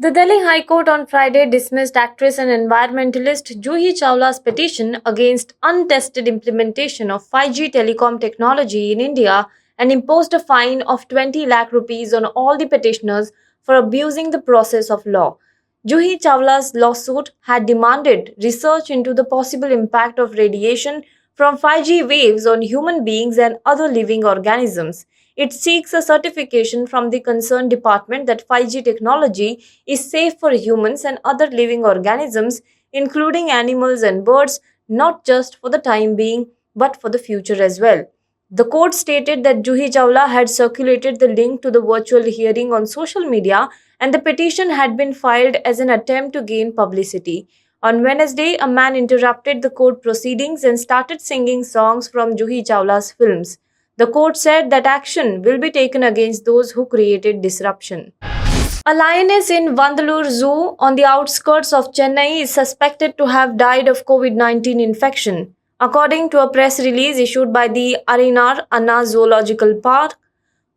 The Delhi High Court on Friday dismissed actress and environmentalist Juhi Chawla's petition against untested implementation of 5G telecom technology in India and imposed a fine of 20 lakh rupees on all the petitioners for abusing the process of law. Juhi Chawla's lawsuit had demanded research into the possible impact of radiation from 5G waves on human beings and other living organisms. It seeks a certification from the concerned department that 5G technology is safe for humans and other living organisms, including animals and birds, not just for the time being, but for the future as well. The court stated that Juhi Chawla had circulated the link to the virtual hearing on social media and the petition had been filed as an attempt to gain publicity. On Wednesday, a man interrupted the court proceedings and started singing songs from Juhi Chawla's films. The court said that action will be taken against those who created disruption. A lioness in Vandalur Zoo on the outskirts of Chennai is suspected to have died of COVID 19 infection. According to a press release issued by the Arinar Anna Zoological Park,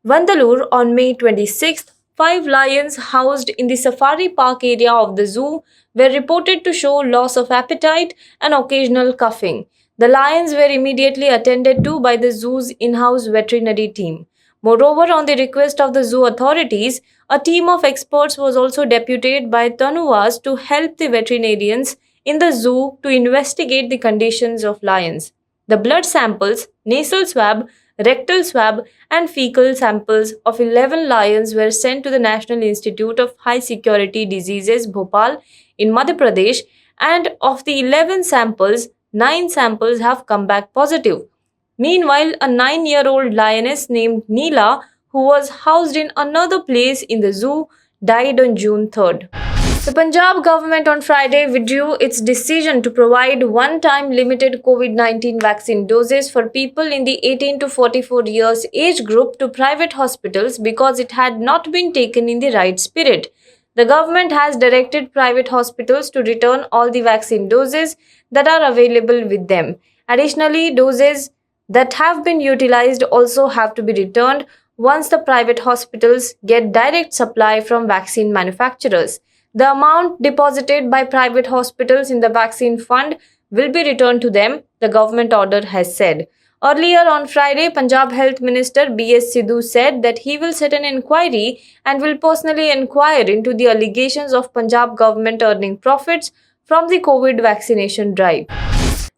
Vandalur on May 26th, five lions housed in the safari park area of the zoo were reported to show loss of appetite and occasional coughing. The lions were immediately attended to by the zoo's in house veterinary team. Moreover, on the request of the zoo authorities, a team of experts was also deputed by Tanuvas to help the veterinarians in the zoo to investigate the conditions of lions. The blood samples, nasal swab, rectal swab, and fecal samples of 11 lions were sent to the National Institute of High Security Diseases, Bhopal, in Madhya Pradesh, and of the 11 samples, 9 samples have come back positive. Meanwhile, a 9-year-old lioness named Neela, who was housed in another place in the zoo, died on June 3rd. The Punjab government on Friday withdrew its decision to provide one-time limited COVID-19 vaccine doses for people in the 18 to 44 years age group to private hospitals because it had not been taken in the right spirit. The government has directed private hospitals to return all the vaccine doses that are available with them. Additionally, doses that have been utilized also have to be returned once the private hospitals get direct supply from vaccine manufacturers. The amount deposited by private hospitals in the vaccine fund will be returned to them, the government order has said. Earlier on Friday, Punjab Health Minister B.S. Sidhu said that he will set an inquiry and will personally inquire into the allegations of Punjab government earning profits from the COVID vaccination drive.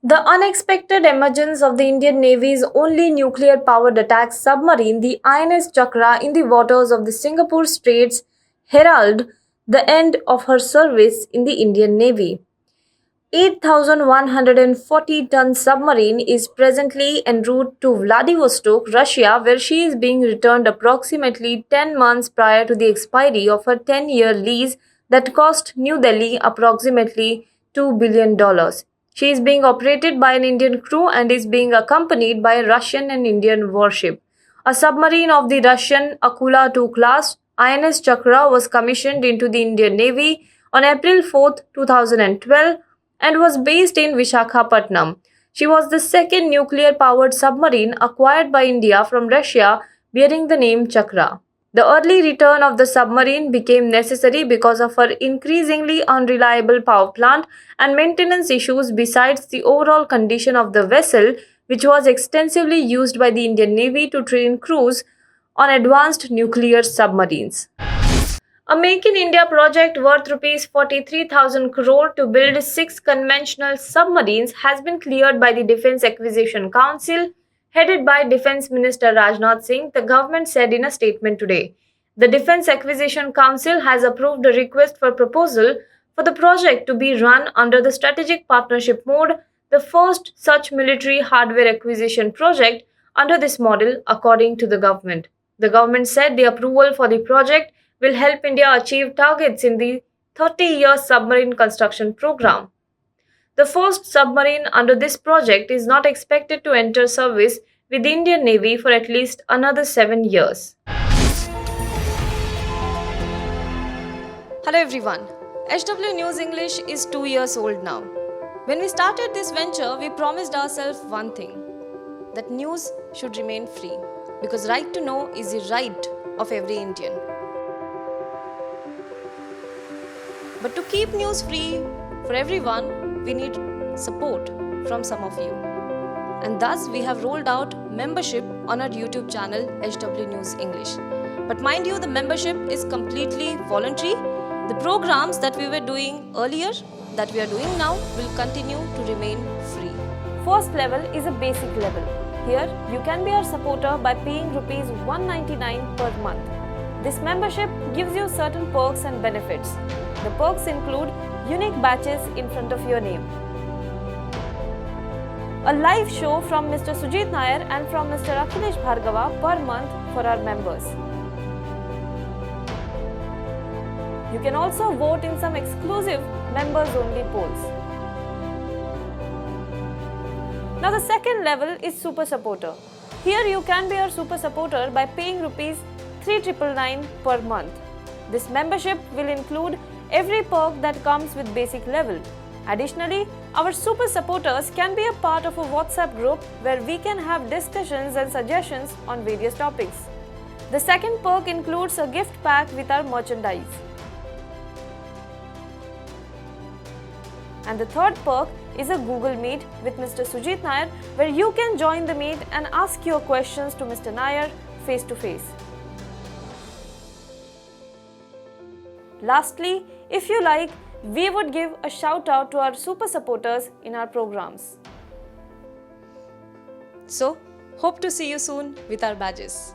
The unexpected emergence of the Indian Navy's only nuclear-powered attack submarine, the INS Chakra, in the waters of the Singapore Straits herald the end of her service in the Indian Navy. 8,140-ton submarine is presently en route to Vladivostok, Russia, where she is being returned approximately 10 months prior to the expiry of her 10-year lease that cost New Delhi approximately $2 billion. She is being operated by an Indian crew and is being accompanied by a Russian and Indian warship. A submarine of the Russian Akula II class, INS Chakra, was commissioned into the Indian Navy on April 4, 2012 and was based in Vishakhapatnam. She was the second nuclear-powered submarine acquired by India from Russia bearing the name Chakra. The early return of the submarine became necessary because of her increasingly unreliable power plant and maintenance issues besides the overall condition of the vessel, which was extensively used by the Indian Navy to train crews on advanced nuclear submarines. A Make in India project worth Rs 43,000 crore to build 6 conventional submarines has been cleared by the Defence Acquisition Council, headed by Defence Minister Rajnath Singh, the government said in a statement today. The Defence Acquisition Council has approved a request for proposal for the project to be run under the Strategic Partnership Mode, the first such military hardware acquisition project under this model, according to the government. The government said the approval for the project will help India achieve targets in the 30-year submarine construction program. The first submarine under this project is not expected to enter service with the Indian Navy for at least another 7 years. Hello everyone. HW News English is 2 years old now. When we started this venture, we promised ourselves one thing, that news should remain free, because right to know is the right of every Indian. But to keep news free for everyone, we need support from some of you. And thus, we have rolled out membership on our YouTube channel HW News English. But mind you, the membership is completely voluntary. The programs that we were doing earlier, that we are doing now, will continue to remain free. First level is a basic level. Here, you can be our supporter by paying rupees 199 per month. This membership gives you certain perks and benefits. The perks include unique badges in front of your name, a live show from Mr. Sujit Nair and from Mr. Akhilesh Bhargava per month for our members. You can also vote in some exclusive members-only polls. Now the second level is Super Supporter. Here you can be our Super Supporter by paying rupees 3,999 per month. This membership will include every perk that comes with basic level. Additionally, our super supporters can be a part of a WhatsApp group where we can have discussions and suggestions on various topics. The second perk includes a gift pack with our merchandise. And the third perk is a Google Meet with Mr. Sujit Nair, where you can join the meet and ask your questions to Mr. Nair face to face. Lastly, if you like, we would give a shout out to our super supporters in our programs. So, hope to see you soon with our badges.